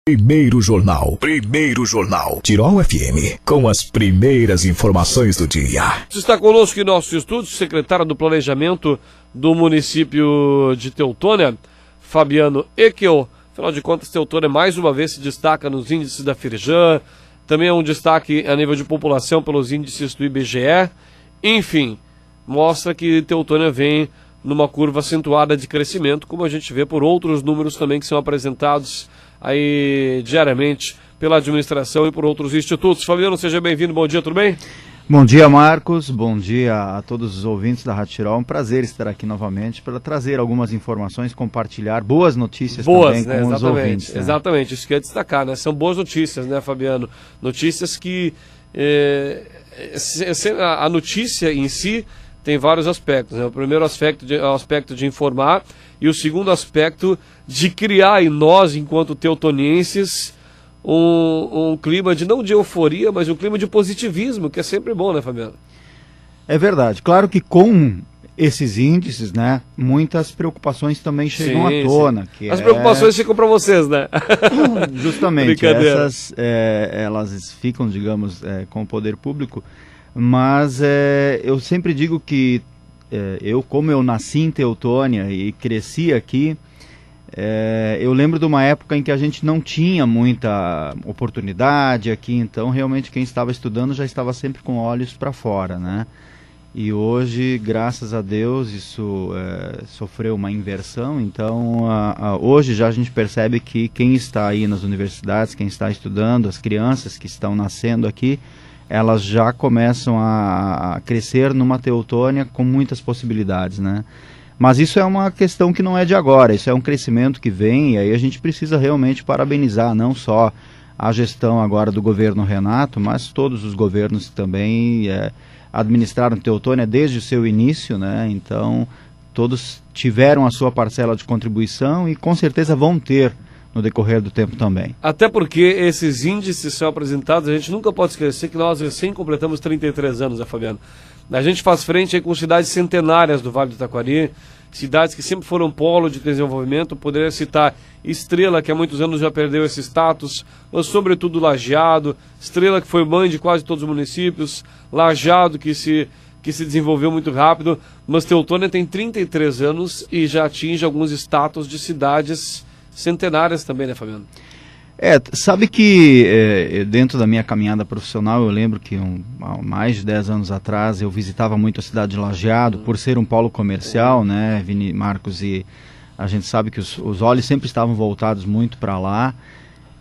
Primeiro Jornal. Tirol FM, com as primeiras informações do dia. Está conosco em nossos estúdios o secretário do Planejamento do município de Teutônia, Fabiano Ekel. Afinal de contas, Teutônia mais uma vez se destaca nos índices da Firjan, também é um destaque a nível de população pelos índices do IBGE. Enfim, mostra que Teutônia vem numa curva acentuada de crescimento, como a gente vê por outros números também que são apresentados aí diariamente pela administração e por outros institutos. Fabiano, seja bem-vindo, bom dia, tudo bem? Bom dia, Marcos, bom dia a todos os ouvintes da Rádio Tirol, um prazer estar aqui novamente para trazer algumas informações, compartilhar boas notícias também com os ouvintes. Né? Exatamente, isso que eu ia destacar, né? São boas notícias, né, Fabiano? Notícias que a notícia em si tem vários aspectos, né? O primeiro aspecto é o aspecto de informar e o segundo aspecto de criar em nós, enquanto teutonienses, um clima de, não de euforia, mas um clima de positivismo, que é sempre bom, né, Fabiano? É verdade. Claro que com esses índices, né, muitas preocupações também chegam à tona. Que as preocupações ficam para vocês, né? Justamente, essas elas ficam, digamos, com o poder público, mas eu sempre digo que como eu nasci em Teutônia e cresci aqui, eu lembro de uma época em que a gente não tinha muita oportunidade aqui, então realmente quem estava estudando já estava sempre com olhos para fora, né? E hoje, graças a Deus, isso sofreu uma inversão, então hoje já a gente percebe que quem está aí nas universidades, quem está estudando, as crianças que estão nascendo aqui, elas já começam a crescer numa Teutônia com muitas possibilidades, né? Mas isso é uma questão que não é de agora, isso é um crescimento que vem, e aí a gente precisa realmente parabenizar não só a gestão agora do governo Renato, mas todos os governos que também administraram Teutônia desde o seu início, né? Então todos tiveram a sua parcela de contribuição e com certeza vão ter no decorrer do tempo também. Até porque esses índices são apresentados, a gente nunca pode esquecer que nós recém completamos 33 anos, né, Fabiano? A gente faz frente aí com cidades centenárias do Vale do Taquari, cidades que sempre foram polo de desenvolvimento. Poderia citar Estrela, que há muitos anos já perdeu esse status, mas sobretudo Lajeado, Estrela que foi mãe de quase todos os municípios, Lajeado que se desenvolveu muito rápido, mas Teutônia tem 33 anos e já atinge alguns status de cidades centenárias também, né, Fabiano? Sabe que dentro da minha caminhada profissional, eu lembro que há mais de 10 anos atrás eu visitava muito a cidade de Lajeado, por ser um polo comercial, né, Vini, Marcos, e a gente sabe que os olhos sempre estavam voltados muito para lá,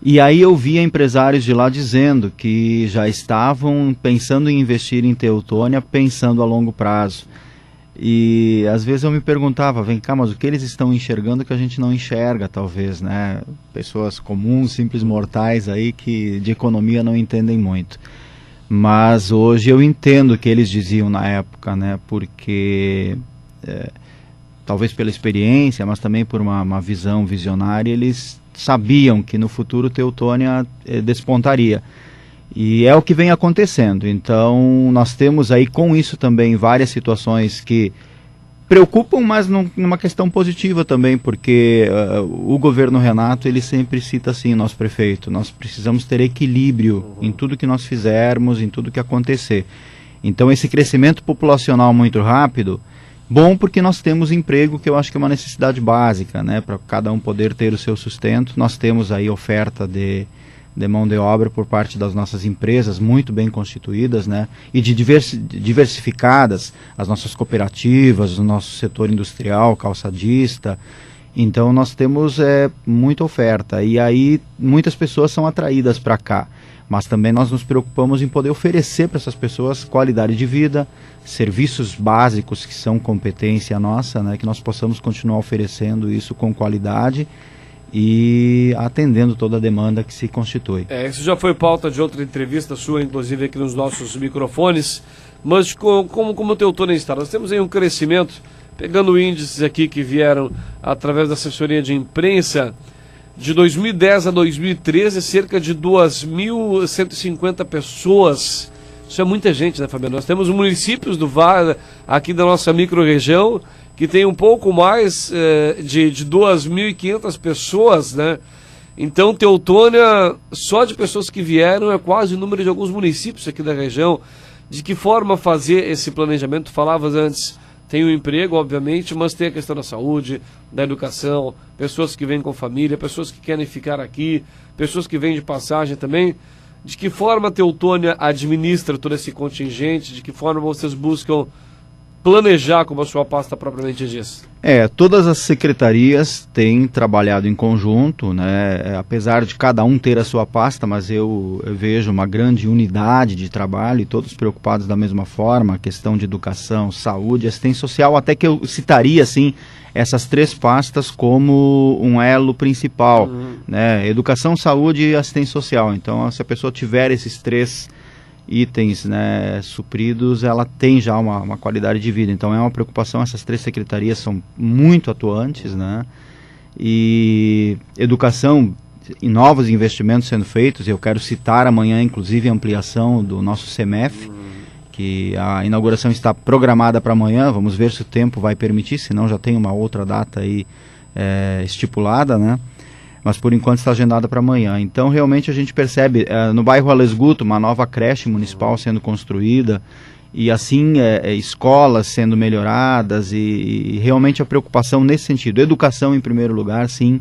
e aí eu via empresários de lá dizendo que já estavam pensando em investir em Teutônia, pensando a longo prazo. E às vezes eu me perguntava, vem cá, mas o que eles estão enxergando que a gente não enxerga, talvez, né? Pessoas comuns, simples mortais aí que de economia não entendem muito. Mas hoje eu entendo o que eles diziam na época, né? Porque talvez pela experiência, mas também por uma visão visionária, eles sabiam que no futuro Teutônia despontaria. E é o que vem acontecendo. Então nós temos aí com isso também várias situações que preocupam, mas numa questão positiva também, porque o governo Renato, ele sempre cita assim, nosso prefeito, nós precisamos ter equilíbrio em tudo que nós fizermos, em tudo que acontecer. Então esse crescimento populacional muito rápido, bom porque nós temos emprego, que eu acho que é uma necessidade básica, né, para cada um poder ter o seu sustento. Nós temos aí oferta de mão de obra por parte das nossas empresas muito bem constituídas, né, e diversificadas, as nossas cooperativas, o nosso setor industrial, calçadista. Então nós temos muita oferta e aí muitas pessoas são atraídas para cá, mas também nós nos preocupamos em poder oferecer para essas pessoas qualidade de vida, serviços básicos que são competência nossa, né, que nós possamos continuar oferecendo isso com qualidade e atendendo toda a demanda que se constitui. Isso já foi pauta de outra entrevista sua, inclusive aqui nos nossos microfones, mas como Teutônia está, nós temos aí um crescimento, pegando índices aqui que vieram através da assessoria de imprensa, de 2010 a 2013, cerca de 2.150 pessoas. Isso é muita gente, né, Fabiano? Nós temos municípios do Vale, aqui da nossa micro-região, que tem um pouco mais de 2.500 pessoas, né? Então, Teutônia, só de pessoas que vieram, é quase o número de alguns municípios aqui da região. De que forma fazer esse planejamento? Falavas antes, tem o emprego, obviamente, mas tem a questão da saúde, da educação, pessoas que vêm com família, pessoas que querem ficar aqui, pessoas que vêm de passagem também. De que forma a Teutônia administra todo esse contingente? De que forma vocês buscam planejar, como a sua pasta propriamente diz? Todas as secretarias têm trabalhado em conjunto, né? Apesar de cada um ter a sua pasta, mas eu vejo uma grande unidade de trabalho e todos preocupados da mesma forma, a questão de educação, saúde, assistência social, até que eu citaria, assim, essas 3 pastas como um elo principal, né? Educação, saúde e assistência social. Então, se a pessoa tiver esses 3 itens, né, supridos, ela tem já uma qualidade de vida. Então é uma preocupação, essas 3 secretarias são muito atuantes, né? E educação e novos investimentos sendo feitos. Eu quero citar amanhã, inclusive, a ampliação do nosso CEMEF, que a inauguração está programada para amanhã. Vamos ver se o tempo vai permitir, senão já tem uma outra data aí estipulada, né? Mas por enquanto está agendada para amanhã. Então realmente a gente percebe no bairro Alesguto uma nova creche municipal sendo construída e assim escolas sendo melhoradas e realmente a preocupação nesse sentido. Educação em primeiro lugar, sim,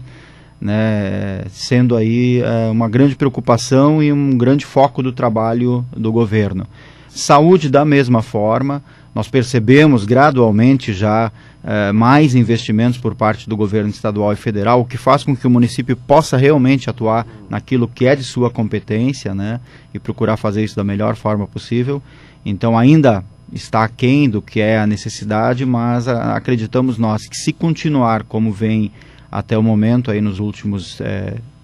né, sendo aí uma grande preocupação e um grande foco do trabalho do governo. Saúde da mesma forma. Nós percebemos gradualmente já mais investimentos por parte do governo estadual e federal, o que faz com que o município possa realmente atuar naquilo que é de sua competência, né, e procurar fazer isso da melhor forma possível. Então ainda está aquém do que é a necessidade, mas acreditamos nós que se continuar como vem até o momento, aí nos últimos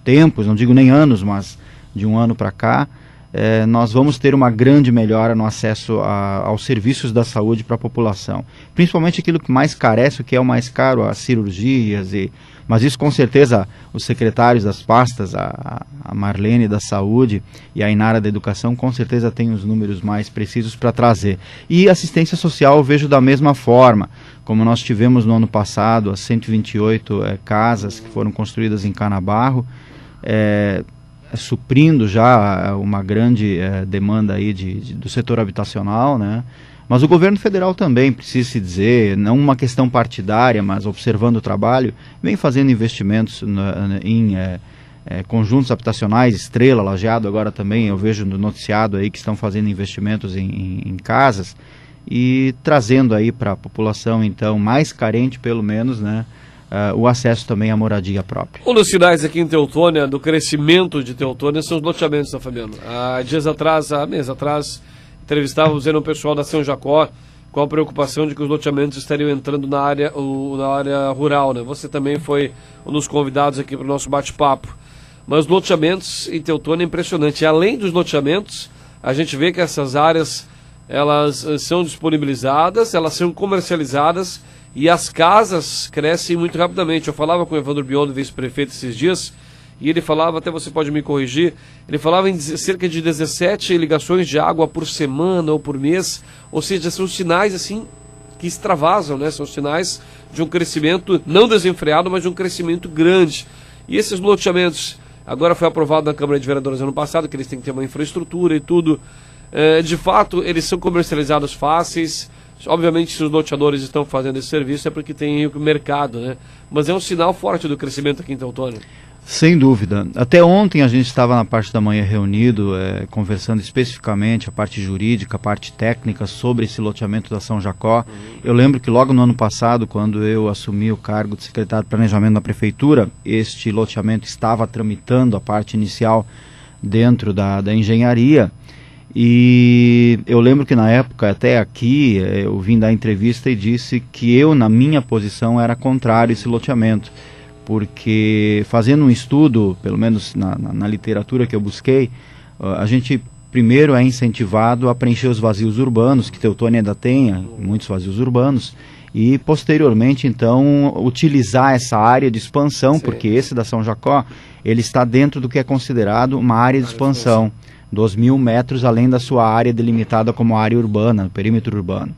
tempos, não digo nem anos, mas de um ano para cá, nós vamos ter uma grande melhora no acesso aos serviços da saúde para a população. Principalmente aquilo que mais carece, o que é o mais caro, as cirurgias. Mas isso com certeza os secretários das pastas, a Marlene da Saúde e a Inara da Educação, com certeza têm os números mais precisos para trazer. E assistência social eu vejo da mesma forma. Como nós tivemos no ano passado, as 128 casas que foram construídas em Canabarro, suprindo já uma grande demanda aí do setor habitacional, né? Mas o governo federal também, precisa se dizer, não uma questão partidária, mas observando o trabalho, vem fazendo investimentos em conjuntos habitacionais, Estrela, Lajeado, agora também eu vejo no noticiado aí que estão fazendo investimentos em casas e trazendo aí para a população, então, mais carente pelo menos, né? O acesso também à moradia própria. Um dos sinais aqui em Teutônia, do crescimento de Teutônia, são os loteamentos, tá, Fabiano? Há mês atrás, entrevistávamos um pessoal da São Jacó com a preocupação de que os loteamentos estariam entrando na área rural, né? Você também foi um dos convidados aqui para o nosso bate-papo. Mas loteamentos em Teutônia é impressionante. E além dos loteamentos, a gente vê que essas áreas, elas são disponibilizadas, elas são comercializadas, e as casas crescem muito rapidamente. Eu falava com o Evandro Biondo, vice-prefeito, esses dias, e ele falava, até você pode me corrigir, ele falava em cerca de 17 ligações de água por semana ou por mês, ou seja, são sinais assim que extravasam, né? São sinais de um crescimento não desenfreado, mas de um crescimento grande. E esses loteamentos, agora foi aprovado na Câmara de Vereadores ano passado, que eles têm que ter uma infraestrutura e tudo, de fato, eles são comercializados fáceis. Obviamente, se os loteadores estão fazendo esse serviço é porque tem o mercado, né? Mas é um sinal forte do crescimento aqui em Teutônia. Sem dúvida. Até ontem a gente estava na parte da manhã reunido, conversando especificamente a parte jurídica, a parte técnica sobre esse loteamento da São Jacó. Eu lembro que logo no ano passado, quando eu assumi o cargo de secretário de Planejamento da Prefeitura, este loteamento estava tramitando a parte inicial dentro da engenharia. E eu lembro que na época, até aqui, eu vim dar entrevista e disse que eu, na minha posição, era contrário a esse loteamento, porque fazendo um estudo, pelo menos na literatura que eu busquei, a gente primeiro é incentivado a preencher os vazios urbanos, que Teutônia ainda tem muitos vazios urbanos, e posteriormente, então, utilizar essa área de expansão, porque esse da São Jacó, ele está dentro do que é considerado uma área de expansão. 2.000 metros além da sua área delimitada como área urbana, perímetro urbano.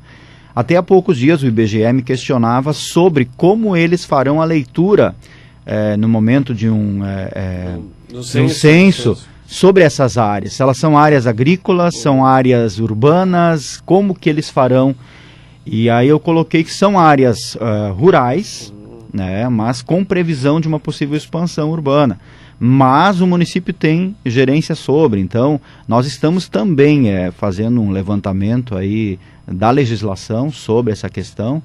Até há poucos dias o IBGE me questionava sobre como eles farão a leitura no momento de um censo sobre essas áreas. Se elas são áreas agrícolas, são áreas urbanas, como que eles farão? E aí eu coloquei que são áreas rurais, né, mas com previsão de uma possível expansão urbana. Mas o município tem gerência sobre, então nós estamos também fazendo um levantamento aí da legislação sobre essa questão,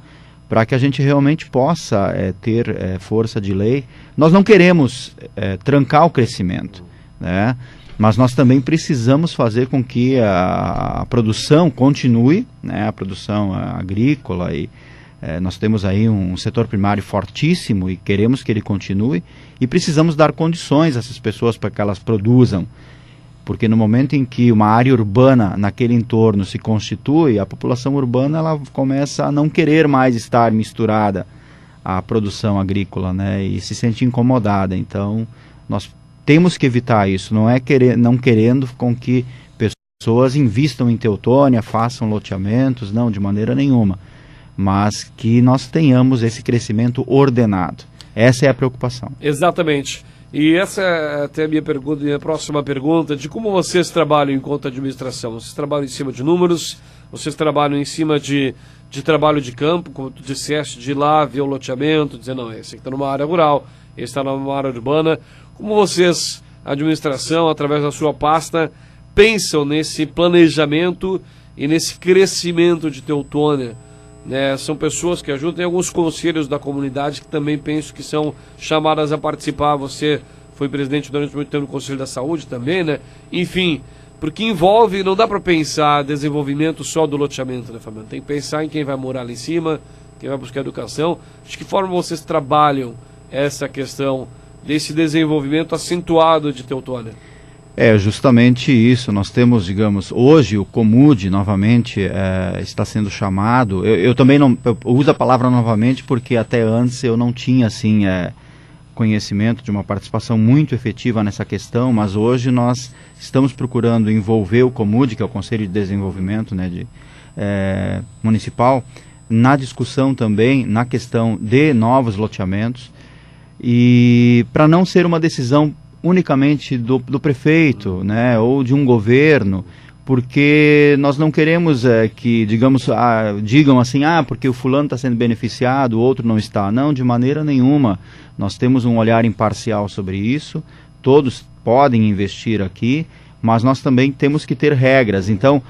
para que a gente realmente possa ter força de lei. Nós não queremos trancar o crescimento, né? Mas nós também precisamos fazer com que a produção continue, né? A produção agrícola, e nós temos aí um setor primário fortíssimo e queremos que ele continue, e precisamos dar condições a essas pessoas para que elas produzam, porque no momento em que uma área urbana naquele entorno se constitui, a população urbana ela começa a não querer mais estar misturada à produção agrícola, né, e se sente incomodada. Então nós temos que evitar isso, não querendo com que pessoas invistam em Teutônia, façam loteamentos, não, de maneira nenhuma, mas que nós tenhamos esse crescimento ordenado. Essa é a preocupação. Exatamente. E essa é até a minha próxima pergunta, de como vocês trabalham enquanto administração. Vocês trabalham em cima de números, vocês trabalham em cima de trabalho de campo, como tu disseste, de ir lá ver o loteamento, dizer, não, esse aqui está numa área rural, esse está numa área urbana. Como vocês, a administração, através da sua pasta, pensam nesse planejamento e nesse crescimento de Teutônia? São pessoas que ajudam, tem alguns conselhos da comunidade que também penso que são chamadas a participar. Você foi presidente durante muito tempo do Conselho da Saúde também, né? Enfim, porque envolve, não dá para pensar desenvolvimento só do loteamento, né, Fabiano? Tem que pensar em quem vai morar lá em cima, quem vai buscar educação. De que forma vocês trabalham essa questão desse desenvolvimento acentuado de Teutônia? É justamente isso. Nós temos, digamos, hoje o Comude novamente está sendo chamado. Eu também não uso a palavra novamente porque até antes eu não tinha assim conhecimento de uma participação muito efetiva nessa questão, mas hoje nós estamos procurando envolver o Comude, que é o Conselho de Desenvolvimento, né, municipal, na discussão também, na questão de novos loteamentos, e para não ser uma decisão unicamente do prefeito, né, ou de um governo, porque nós não queremos que, digamos, digam assim, porque o fulano está sendo beneficiado, o outro não está. Não, de maneira nenhuma. Nós temos um olhar imparcial sobre isso, todos podem investir aqui, mas nós também temos que ter regras. Então,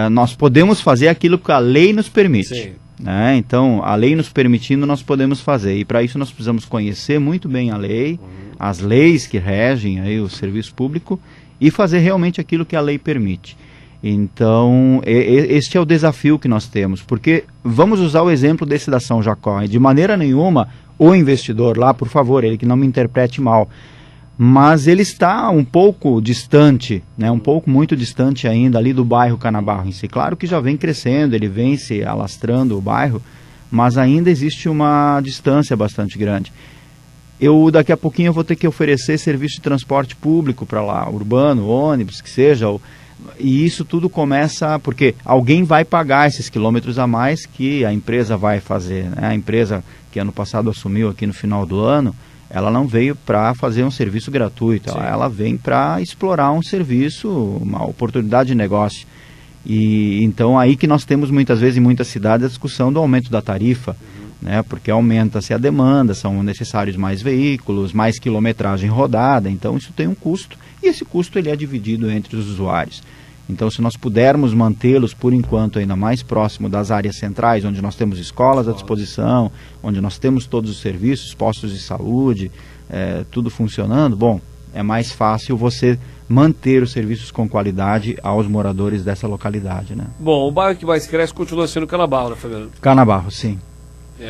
nós podemos fazer aquilo que a lei nos permite. Né? Então, a lei nos permitindo, nós podemos fazer. E para isso nós precisamos conhecer muito bem a lei, as leis que regem aí o serviço público, e fazer realmente aquilo que a lei permite. Então, este é o desafio que nós temos, porque vamos usar o exemplo desse da São Jacó. De maneira nenhuma, o investidor lá, por favor, ele que não me interprete mal, mas ele está um pouco distante, né, muito distante ainda ali do bairro Canabarro em si. Claro que já vem crescendo, ele vem se alastrando o bairro, mas ainda existe uma distância bastante grande. Daqui a pouquinho eu vou ter que oferecer serviço de transporte público para lá, urbano, ônibus, que seja, e isso tudo começa porque alguém vai pagar esses quilômetros a mais que a empresa vai fazer, né? A empresa que ano passado assumiu aqui no final do ano, ela não veio para fazer um serviço gratuito, ela vem para explorar um serviço, uma oportunidade de negócio. E então aí que nós temos muitas vezes em muitas cidades a discussão do aumento da tarifa, né, porque aumenta-se a demanda, são necessários mais veículos, mais quilometragem rodada, então isso tem um custo, e esse custo ele é dividido entre os usuários. Então, se nós pudermos mantê-los, por enquanto, ainda mais próximo das áreas centrais, onde nós temos escolas à disposição, onde nós temos todos os serviços, postos de saúde, tudo funcionando, bom, é mais fácil você manter os serviços com qualidade aos moradores dessa localidade, né? Bom, o bairro que mais cresce continua sendo Canabarro, né, Fabiano? Canabarro, sim.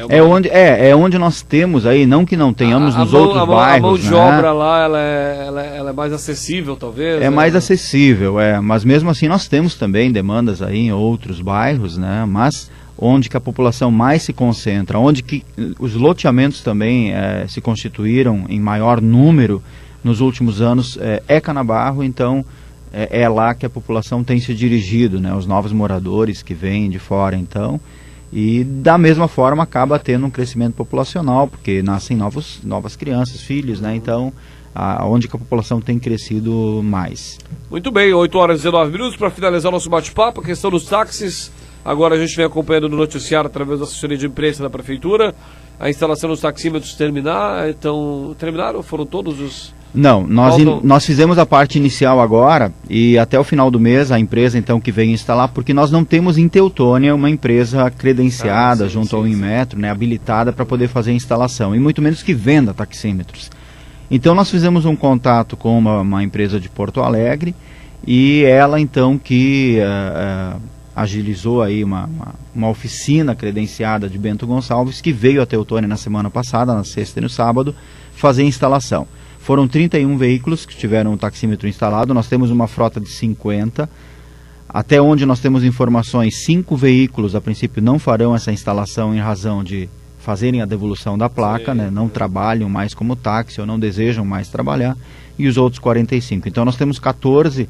É onde nós temos aí, não que não tenhamos nos outros bairros. A mão de obra lá, ela é mais acessível, talvez? Mais acessível, mas mesmo assim nós temos também demandas aí em outros bairros, né? Mas onde que a população mais se concentra, onde que os loteamentos também se constituíram em maior número nos últimos anos, é Canabarro, então é lá que a população tem se dirigido, né? Os novos moradores que vêm de fora, então. E da mesma forma acaba tendo um crescimento populacional, porque nascem novas crianças, filhos, né? Então, onde que a população tem crescido mais. Muito bem, 8 horas e 19 minutos para finalizar nosso bate-papo, a questão dos táxis. Agora a gente vem acompanhando no noticiário através da assessoria de imprensa da Prefeitura. A instalação dos taxímetros terminaram? Foram todos os... Não, nós fizemos a parte inicial agora e até o final do mês a empresa então que veio instalar, porque nós não temos em Teutônia uma empresa credenciada junto ao Inmetro, né, habilitada para poder fazer a instalação, e muito menos que venda taxímetros. Então nós fizemos um contato com uma empresa de Porto Alegre e ela então que agilizou aí uma oficina credenciada de Bento Gonçalves, que veio a Teutônia na semana passada, na sexta e no sábado, fazer a instalação. Foram 31 veículos que tiveram o taxímetro instalado, nós temos uma frota de 50, até onde nós temos informações, 5 veículos a princípio não farão essa instalação em razão de fazerem a devolução da placa, né? Não trabalham mais como táxi ou não desejam mais trabalhar, e os outros 45. Então nós temos 14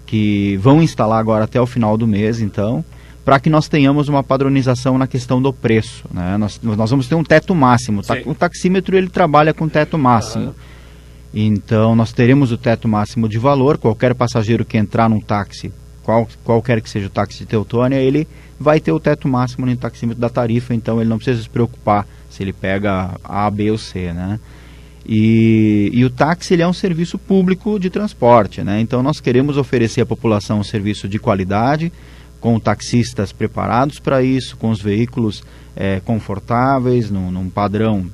que vão instalar agora até o final do mês, então, para que nós tenhamos uma padronização na questão do preço, né? Nós vamos ter um teto máximo, o taxímetro ele trabalha com teto máximo. Então nós teremos o teto máximo de valor, qualquer passageiro que entrar num táxi, qualquer que seja o táxi de Teutônia, ele vai ter o teto máximo no taxímetro da tarifa, então ele não precisa se preocupar se ele pega A, B ou C, né? E o táxi ele é um serviço público de transporte, né? Então nós queremos oferecer à população um serviço de qualidade, com taxistas preparados para isso, com os veículos confortáveis, num padrão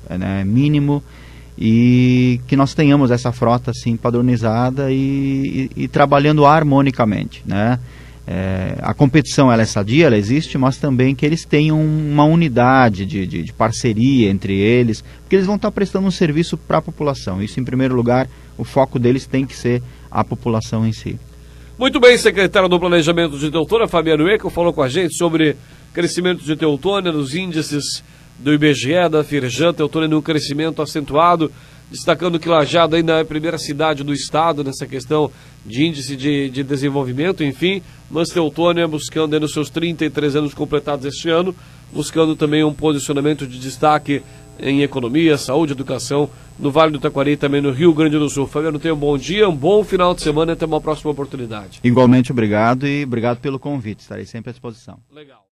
mínimo, e que nós tenhamos essa frota assim padronizada e trabalhando harmonicamente, né? A competição ela é sadia, ela existe, mas também que eles tenham uma unidade de parceria entre eles, porque eles vão estar prestando um serviço para a população. Isso, em primeiro lugar, o foco deles tem que ser a população em si. Muito bem, secretário do Planejamento de Teutônia, Fabiano Eco, falou com a gente sobre crescimento de Teutônia, nos índices do IBGE, da Firjan. Teutônia num crescimento acentuado, destacando que Lajeado ainda é a primeira cidade do estado nessa questão de índice de desenvolvimento, enfim, mas Teutônia buscando aí nos seus 33 anos completados este ano, buscando também um posicionamento de destaque em economia, saúde, educação, no Vale do Taquari e também no Rio Grande do Sul. Fabiano, tenha um bom dia, um bom final de semana e até uma próxima oportunidade. Igualmente, obrigado e obrigado pelo convite, estarei sempre à disposição. Legal.